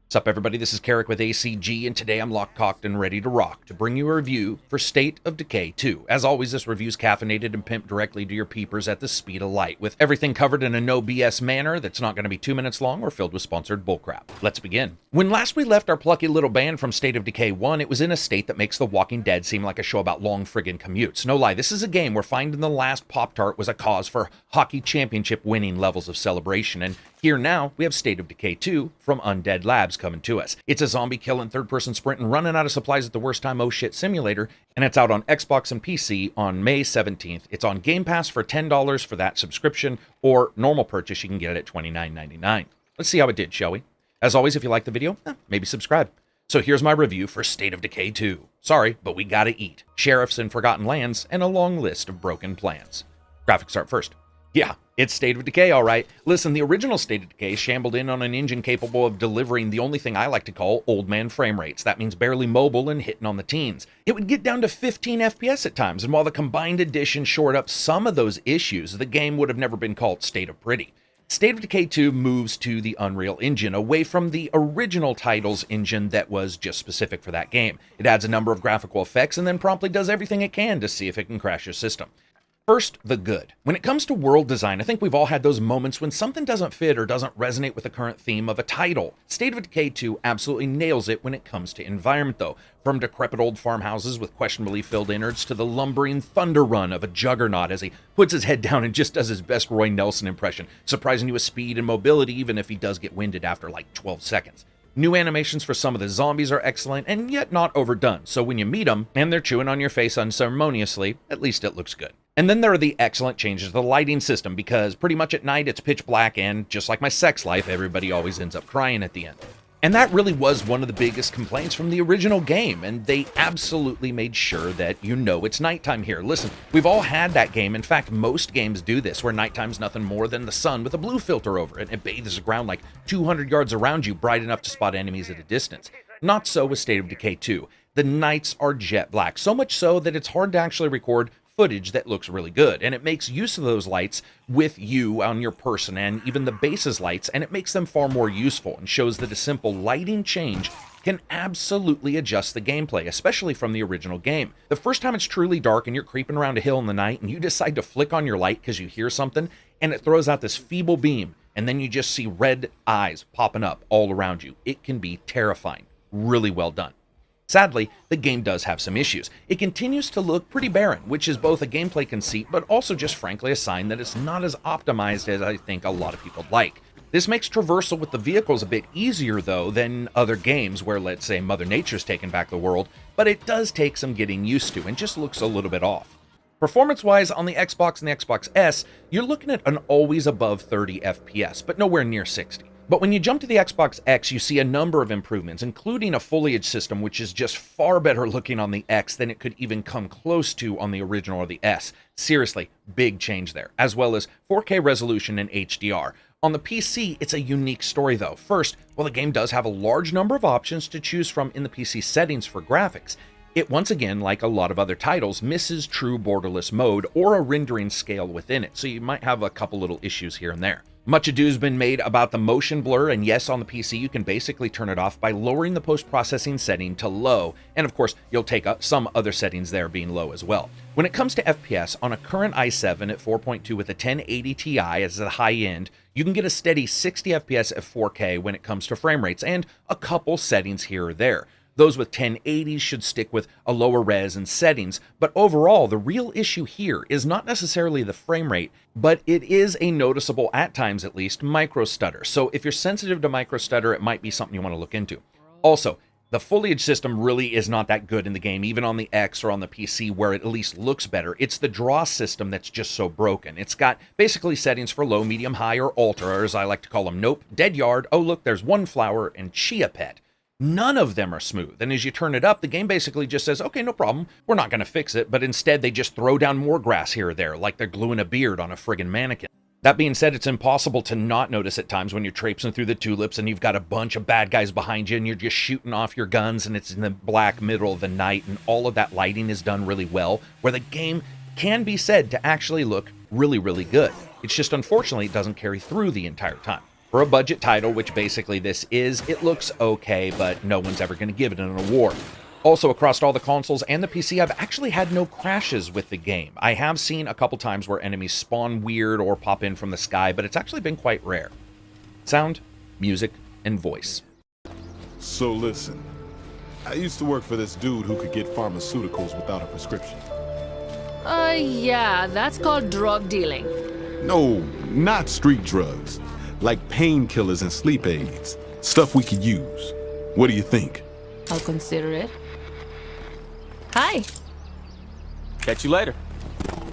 What's up, everybody? This is Carrick with ACG, and today I'm locked, cocked, and ready to rock to bring you a review for State of Decay 2. As always, this review's caffeinated and pimped directly to your peepers at the speed of light, with everything covered in a no BS manner that's not going to be 2 minutes long or filled with sponsored bullcrap. Let's begin. When last we left our plucky little band from State of Decay 1, it was in a state that makes The Walking Dead seem like a show about long friggin' commutes. No lie, this is a game where finding the last Pop-Tart was a cause for hockey championship winning levels of celebration, and here now, we have State of Decay 2 from Undead Labs coming to us. It's a zombie killing third-person sprint and running out of supplies at the worst time oh shit simulator, and it's out on Xbox and PC on May 17th. It's on Game Pass for $10 for that subscription, or normal purchase you can get it at $29.99. Let's see how it did, shall we? As always, if you like the video, maybe subscribe. So here's my review for State of Decay 2. Sorry, but we gotta eat. Sheriffs in Forgotten Lands, and a long list of broken plans. Graphics start first. Yeah, it's State of Decay, all right. Listen, the original State of Decay shambled in on an engine capable of delivering the only thing I like to call old man frame rates. That means barely mobile and hitting on the teens. It would get down to 15 FPS at times, and while the combined edition shored up some of those issues, the game would have never been called State of Pretty. State of Decay 2 moves to the Unreal Engine, away from the original title's engine that was just specific for that game. It adds a number of graphical effects and then promptly does everything it can to see if it can crash your system. First, the good. When it comes to world design, I think we've all had those moments when something doesn't fit or doesn't resonate with the current theme of a title. State of Decay 2 absolutely nails it when it comes to environment, though. From decrepit old farmhouses with questionably filled innards to the lumbering thunder run of a juggernaut as he puts his head down and just does his best Roy Nelson impression, surprising you with speed and mobility even if he does get winded after like 12 seconds. New animations for some of the zombies are excellent and yet not overdone, so when you meet them and they're chewing on your face unceremoniously, at least it looks good. And then there are the excellent changes to the lighting system, because pretty much at night it's pitch black and, just like my sex life, everybody always ends up crying at the end. And that really was one of the biggest complaints from the original game, and they absolutely made sure that you know it's nighttime here. Listen, we've all had that game. In fact, most games do this, where nighttime's nothing more than the sun with a blue filter over it, and it bathes the ground like 200 yards around you, bright enough to spot enemies at a distance. Not so with State of Decay 2. The nights are jet black, so much so that it's hard to actually record footage that looks really good, and it makes use of those lights with you on your person and even the base's lights, and it makes them far more useful and shows that a simple lighting change can absolutely adjust the gameplay, especially from the original game. The first time it's truly dark and you're creeping around a hill in the night and you decide to flick on your light because you hear something and it throws out this feeble beam, and then you just see red eyes popping up all around you. It can be terrifying. Really well done. Sadly, the game does have some issues. It continues to look pretty barren, which is both a gameplay conceit, but also just frankly a sign that it's not as optimized as I think a lot of people like. This makes traversal with the vehicles a bit easier, though, than other games where, let's say, Mother Nature's taken back the world, but it does take some getting used to and just looks a little bit off. Performance-wise, on the Xbox and the Xbox S, you're looking at an always above 30 FPS, but nowhere near 60. But when you jump to the Xbox X, you see a number of improvements, including a foliage system, which is just far better looking on the X than it could even come close to on the original or the S. Seriously, big change there, as well as 4K resolution and HDR. On the PC, it's a unique story though. First, while the game does have a large number of options to choose from in the PC settings for graphics, it once again, like a lot of other titles, misses true borderless mode or a rendering scale within it, so you might have a couple little issues here and there. Much ado has been made about the motion blur, and yes, on the PC you can basically turn it off by lowering the post-processing setting to low, and of course you'll take up some other settings there being low as well. When it comes to FPS, on a current i7 at 4.2 with a 1080 Ti as the high end, you can get a steady 60 FPS at 4K when it comes to frame rates, and a couple settings here or there. Those with 1080s should stick with a lower res and settings, but overall, the real issue here is not necessarily the frame rate, but it is a noticeable, at times at least, micro stutter. So if you're sensitive to micro stutter, it might be something you want to look into. Also, the foliage system really is not that good in the game, even on the X or on the PC, where it at least looks better. It's the draw system that's just so broken. It's got basically settings for low, medium, high, or ultra, or as I like to call them, nope, dead yard, oh look, there's one flower, and chia pet. None of them are smooth, and as you turn it up, the game basically just says, okay, no problem, we're not going to fix it, but instead they just throw down more grass here or there, like they're gluing a beard on a friggin' mannequin. That being said, it's impossible to not notice at times when you're traipsing through the tulips and you've got a bunch of bad guys behind you and you're just shooting off your guns and it's in the black middle of the night, and all of that lighting is done really well, where the game can be said to actually look really, really good. It's just unfortunately it doesn't carry through the entire time. For a budget title, which basically this is, it looks okay, but no one's ever going to give it an award. Also, across all the consoles and the PC, I've actually had no crashes with the game. I have seen a couple times where enemies spawn weird or pop in from the sky, but it's actually been quite rare. Sound, music, and voice. So listen, I used to work for this dude who could get pharmaceuticals without a prescription. Yeah, that's called drug dealing. No, not street drugs. Like painkillers and sleep aids. Stuff we could use. What do you think? I'll consider it. Hi. Catch you later.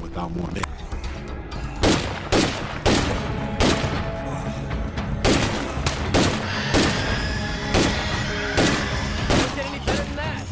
Without more men. Don't get any better than that.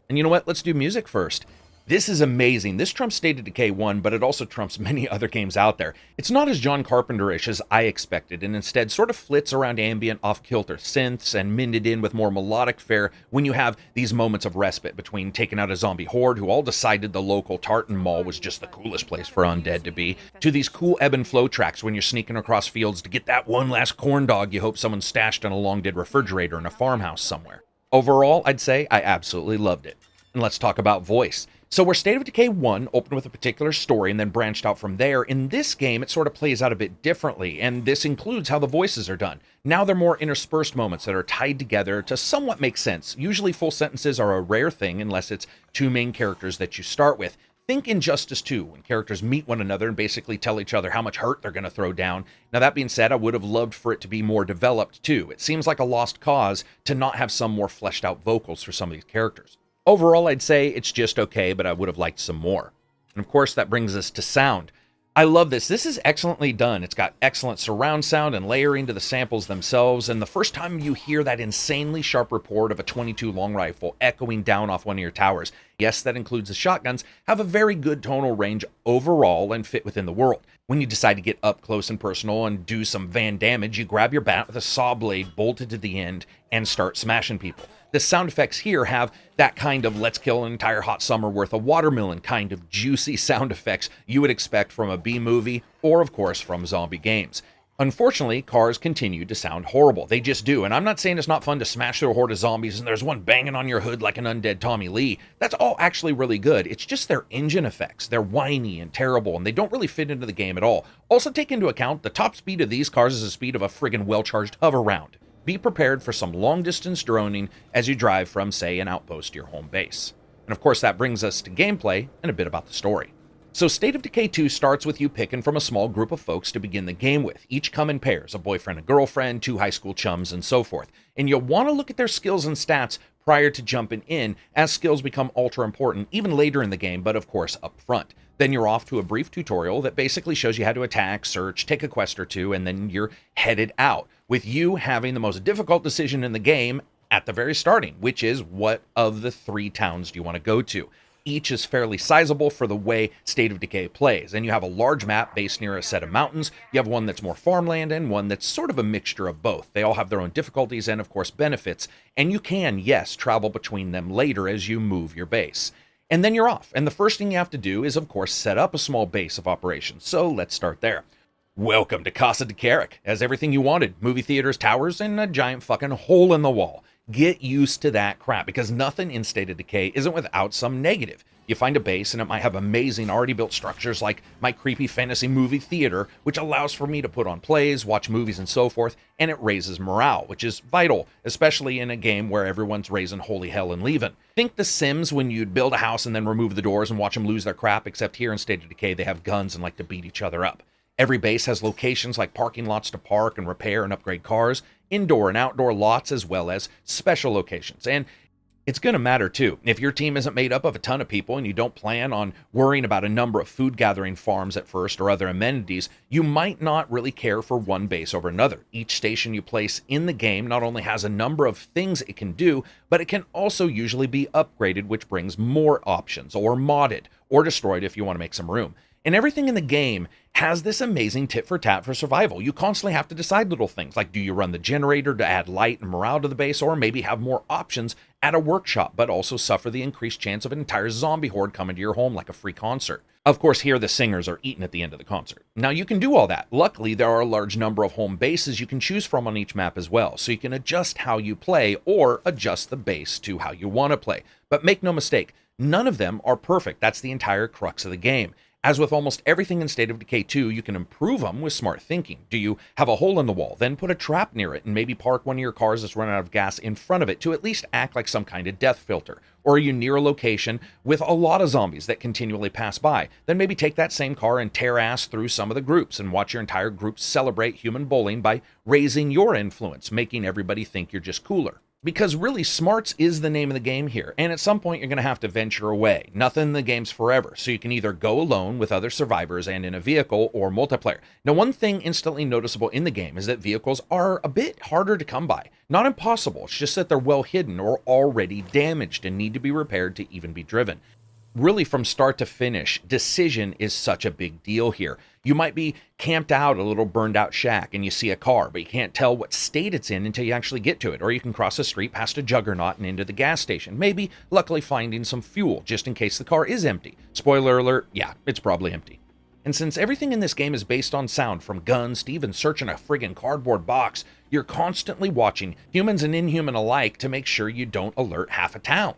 And you know what? Let's do music first. This is amazing. This trumps State of Decay 1, but it also trumps many other games out there. It's not as John Carpenter-ish as I expected, and instead sort of flits around ambient off-kilter synths and mended in with more melodic fare when you have these moments of respite between taking out a zombie horde who all decided the local Tartan Mall was just the coolest place for undead to be, to these cool ebb and flow tracks when you're sneaking across fields to get that one last corn dog you hope someone stashed in a long-dead refrigerator in a farmhouse somewhere. Overall, I'd say I absolutely loved it. And let's talk about voice. So where State of Decay 1 opened with a particular story and then branched out from there, in this game it sort of plays out a bit differently, and this includes how the voices are done. Now they're more interspersed moments that are tied together to somewhat make sense. Usually full sentences are a rare thing unless it's two main characters that you start with. Think Injustice 2, when characters meet one another and basically tell each other how much hurt they're going to throw down. Now that being said, I would have loved for it to be more developed too. It seems like a lost cause to not have some more fleshed out vocals for some of these characters. Overall, I'd say it's just okay, but I would have liked some more. And of course, that brings us to sound. I love this. This is excellently done. It's got excellent surround sound and layering to the samples themselves, and the first time you hear that insanely sharp report of a .22 long rifle echoing down off one of your towers, yes, that includes the shotguns, have a very good tonal range overall and fit within the world. When you decide to get up close and personal and do some Van damage, you grab your bat with a saw blade bolted to the end and start smashing people. The sound effects here have that kind of let's kill an entire hot summer worth of watermelon kind of juicy sound effects you would expect from a B-movie or, of course, from zombie games. Unfortunately, cars continue to sound horrible. They just do, and I'm not saying it's not fun to smash through a horde of zombies and there's one banging on your hood like an undead Tommy Lee. That's all actually really good. It's just their engine effects. They're whiny and terrible, and they don't really fit into the game at all. Also take into account the top speed of these cars is the speed of a friggin' well-charged hover round. Be prepared for some long-distance droning as you drive from, say, an outpost to your home base. And of course, that brings us to gameplay and a bit about the story. So State of Decay 2 starts with you picking from a small group of folks to begin the game with. Each come in pairs, a boyfriend and girlfriend, two high school chums, and so forth. And you'll want to look at their skills and stats prior to jumping in, as skills become ultra important even later in the game, but of course up front. Then you're off to a brief tutorial that basically shows you how to attack, search, take a quest or two, and then you're headed out, with you having the most difficult decision in the game at the very starting, which is what of the three towns do you want to go to. Each is fairly sizable for the way State of Decay plays, and you have a large map based near a set of mountains. You have one that's more farmland and one that's sort of a mixture of both. They all have their own difficulties and, of course, benefits, and you can, yes, travel between them later as you move your base. And then you're off, and the first thing you have to do is, of course, set up a small base of operations, so let's start there. Welcome to Casa de Carrick. Has everything you wanted: movie theaters, towers, and a giant fucking hole in the wall. Get used to that crap, because nothing in State of Decay isn't without some negative. You find a base and it might have amazing already built structures like my creepy fantasy movie theater, which allows for me to put on plays, watch movies, and so forth, and it raises morale, which is vital, especially in a game where everyone's raising holy hell and leaving. Think The Sims, when you'd build a house and then remove the doors and watch them lose their crap, except here in State of Decay they have guns and like to beat each other up. Every base has locations like parking lots to park and repair and upgrade cars, indoor and outdoor lots, as well as special locations. And it's going to matter too. If your team isn't made up of a ton of people and you don't plan on worrying about a number of food gathering farms at first or other amenities, you might not really care for one base over another. Each station you place in the game not only has a number of things it can do, but it can also usually be upgraded, which brings more options, or modded, or destroyed if you want to make some room. And everything in the game has this amazing tit for tat for survival. You constantly have to decide little things like, do you run the generator to add light and morale to the base, or maybe have more options at a workshop, but also suffer the increased chance of an entire zombie horde coming to your home like a free concert. Of course, here the singers are eaten at the end of the concert. Now you can do all that. Luckily, there are a large number of home bases you can choose from on each map as well, so you can adjust how you play or adjust the base to how you want to play. But make no mistake, none of them are perfect. That's the entire crux of the game. As with almost everything in State of Decay 2, you can improve them with smart thinking. Do you have a hole in the wall? Then put a trap near it and maybe park one of your cars that's run out of gas in front of it to at least act like some kind of death filter. Or are you near a location with a lot of zombies that continually pass by? Then maybe take that same car and tear ass through some of the groups and watch your entire group celebrate human bullying by raising your influence, making everybody think you're just cooler. Because really, smarts is the name of the game here, and at some point you're going to have to venture away. Nothing in the game's forever, so you can either go alone with other survivors and in a vehicle, or multiplayer. Now, one thing instantly noticeable in the game is that vehicles are a bit harder to come by. Not impossible, it's just that they're well hidden or already damaged and need to be repaired to even be driven. Really, from start to finish, decision is such a big deal here. You might be camped out a little burned out shack and you see a car, but you can't tell what state it's in until you actually get to it. Or you can cross the street past a juggernaut and into the gas station, maybe luckily finding some fuel just in case the car is empty. Spoiler alert, yeah, it's probably empty. And since everything in this game is based on sound, from guns to even searching a friggin' cardboard box, you're constantly watching, humans and inhuman alike, to make sure you don't alert half a town.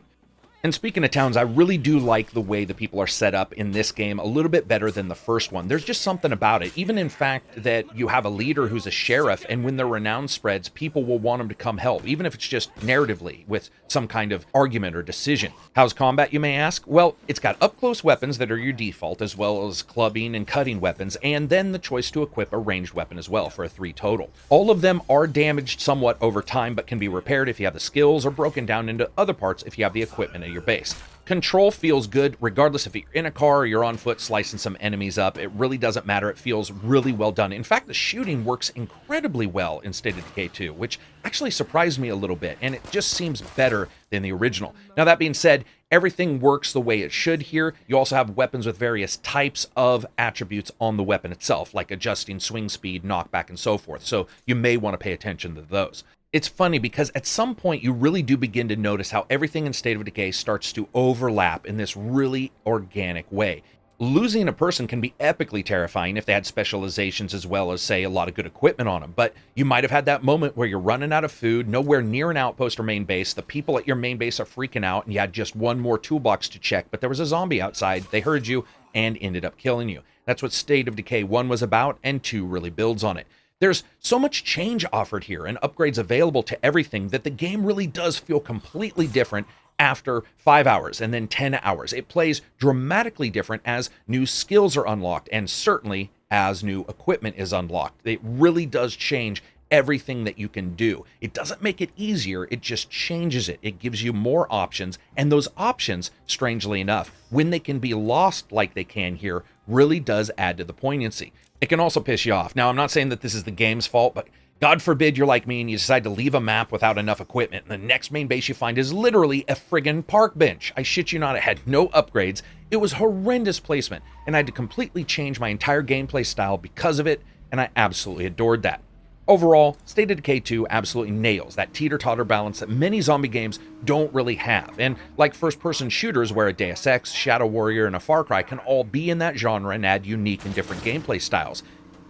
And speaking of towns, I really do like the way the people are set up in this game a little bit better than the first one. There's just something about it. Even in fact that you have a leader who's a sheriff, and when their renown spreads, people will want him to come help, even if it's just narratively with some kind of argument or decision. How's combat, you may ask? Well, it's got up-close weapons that are your default, as well as clubbing and cutting weapons, and then the choice to equip a ranged weapon as well for a 3 total. All of them are damaged somewhat over time, but can be repaired if you have the skills, or broken down into other parts if you have the equipment at your base. Control feels good regardless if you're in a car or you're on foot slicing some enemies up. It really doesn't matter. It feels really well done. In fact, the shooting works incredibly well in State of Decay 2, which actually surprised me a little bit, and it just seems better than the original. Now, that being said, everything works the way it should here. You also have weapons with various types of attributes on the weapon itself, like adjusting swing speed, knockback, and so forth, so you may want to pay attention to those. It's funny because at some point you really do begin to notice how everything in State of Decay starts to overlap in this really organic way. Losing a person can be epically terrifying if they had specializations as well as, say, a lot of good equipment on them. But you might have had that moment where you're running out of food, nowhere near an outpost or main base. The people at your main base are freaking out, and you had just one more toolbox to check, but there was a zombie outside. They heard you and ended up killing you. That's what State of Decay 1 was about, and 2 really builds on it. There's so much change offered here and upgrades available to everything that the game really does feel completely different after 5 hours and then 10 hours. It plays dramatically different as new skills are unlocked, and certainly as new equipment is unlocked. It really does change everything that you can do. It doesn't make it easier, it just changes it. It gives you more options, and those options, strangely enough, when they can be lost like they can here, really does add to the poignancy. It can also piss you off. Now, I'm not saying that this is the game's fault, but God forbid you're like me and you decide to leave a map without enough equipment, and the next main base you find is literally a friggin' park bench. I shit you not, it had no upgrades. It was horrendous placement, and I had to completely change my entire gameplay style because of it, and I absolutely adored that. Overall, State of Decay 2 absolutely nails that teeter-totter balance that many zombie games don't really have. And like first-person shooters where a Deus Ex, Shadow Warrior, and a Far Cry can all be in that genre and add unique and different gameplay styles,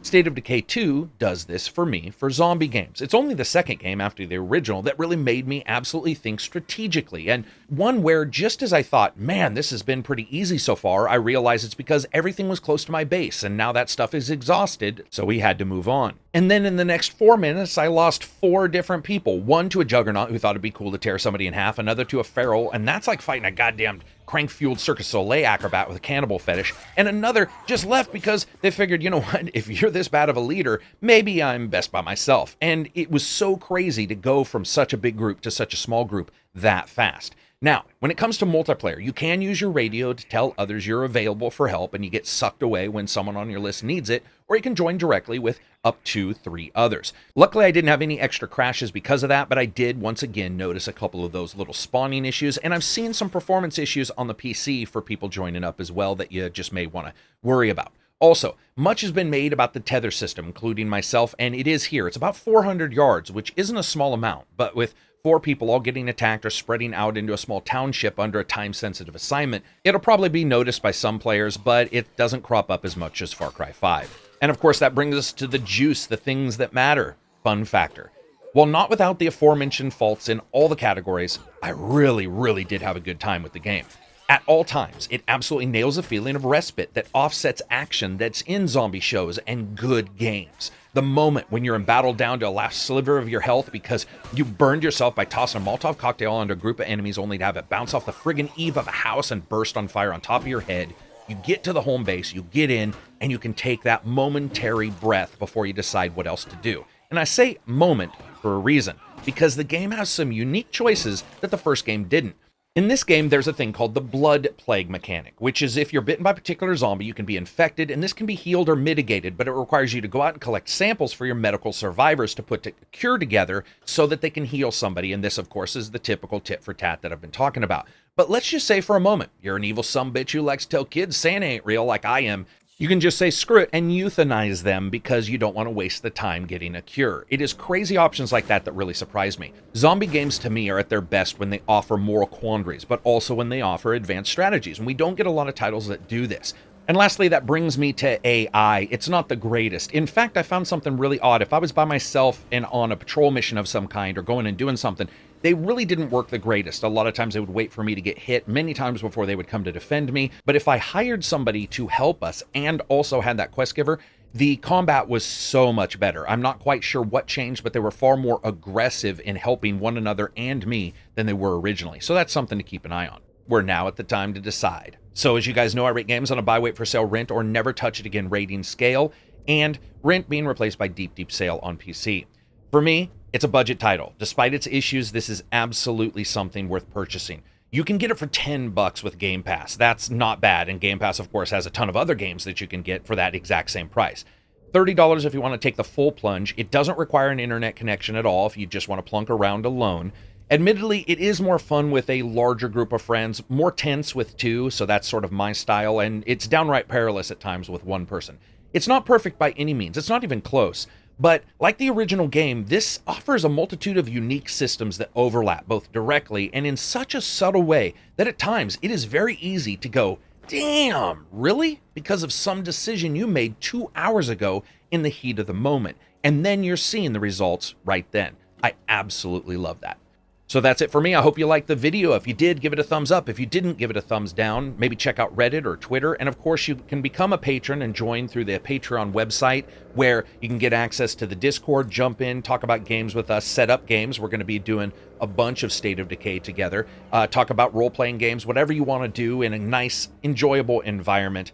State of Decay 2 does this for me for zombie games. It's only the second game after the original that really made me absolutely think strategically, and one where just as I thought, man, this has been pretty easy so far, I realized it's because everything was close to my base, and now that stuff is exhausted, so we had to move on. And then in the next 4 minutes, I lost 4 different people. One to a juggernaut who thought it'd be cool to tear somebody in half, another to a feral, and that's like fighting a goddamn crank-fueled Circus Soleil acrobat with a cannibal fetish, and another just left because they figured, you know what, if you're this bad of a leader, maybe I'm best by myself. And it was so crazy to go from such a big group to such a small group that fast. Now, when it comes to multiplayer, you can use your radio to tell others you're available for help and you get sucked away when someone on your list needs it, or you can join directly with up to 3 others. Luckily, I didn't have any extra crashes because of that, but I did once again notice a couple of those little spawning issues, and I've seen some performance issues on the PC for people joining up as well that you just may want to worry about. Also, much has been made about the tether system, including myself, and it is here. It's about 400 yards, which isn't a small amount, but with 4 people all getting attacked or spreading out into a small township under a time-sensitive assignment, it'll probably be noticed by some players, but it doesn't crop up as much as Far Cry 5. And of course, that brings us to the juice, the things that matter, fun factor. While not without the aforementioned faults in all the categories, I really did have a good time with the game. At all times, it absolutely nails a feeling of respite that offsets action that's in zombie shows and good games. The moment when you're in battle down to a last sliver of your health because you burned yourself by tossing a Molotov cocktail onto a group of enemies only to have it bounce off the friggin' eave of a house and burst on fire on top of your head. You get to the home base, you get in, and you can take that momentary breath before you decide what else to do. And I say moment for a reason, because the game has some unique choices that the first game didn't. In this game, there's a thing called the blood plague mechanic, which is if you're bitten by a particular zombie, you can be infected, and this can be healed or mitigated, but it requires you to go out and collect samples for your medical survivors to put a cure together so that they can heal somebody, and this, of course, is the typical tit for tat that I've been talking about. But let's just say for a moment, you're an evil sumbitch who likes to tell kids Santa ain't real like I am. You can just say screw it and euthanize them because you don't want to waste the time getting a cure. It is crazy options like that that really surprise me. Zombie games to me are at their best when they offer moral quandaries, but also when they offer advanced strategies, and we don't get a lot of titles that do this. And lastly, that brings me to AI. It's not the greatest. In fact, I found something really odd. If I was by myself and on a patrol mission of some kind or going and doing something, they really didn't work the greatest. A lot of times they would wait for me to get hit many times before they would come to defend me. But if I hired somebody to help us and also had that quest giver, the combat was so much better. I'm not quite sure what changed, but they were far more aggressive in helping one another and me than they were originally. So that's something to keep an eye on. We're now at the time to decide. So as you guys know, I rate games on a buy, wait for sale, rent, or never touch it again rating scale, and rent being replaced by deep sale on PC. For me, it's a budget title. Despite its issues, this is absolutely something worth purchasing. You can get it for $10 with Game Pass. That's not bad, and Game Pass, of course, has a ton of other games that you can get for that exact same price. $30 if you want to take the full plunge. It doesn't require an internet connection at all if you just want to plunk around alone. Admittedly, it is more fun with a larger group of friends, more tense with 2, so that's sort of my style, and it's downright perilous at times with 1 person. It's not perfect by any means. It's not even close. But like the original game, this offers a multitude of unique systems that overlap both directly and in such a subtle way that at times it is very easy to go, damn, really? Because of some decision you made 2 hours ago in the heat of the moment. And then you're seeing the results right then. I absolutely love that. So that's it for me. I hope you liked the video. If you did, give it a thumbs up. If you didn't, give it a thumbs down. Maybe check out Reddit or Twitter. And of course, you can become a patron and join through the Patreon website where you can get access to the Discord, jump in, talk about games with us, set up games. We're going to be doing a bunch of State of Decay together, talk about role-playing games, whatever you want to do in a nice, enjoyable environment.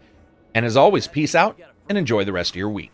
And as always, peace out and enjoy the rest of your week.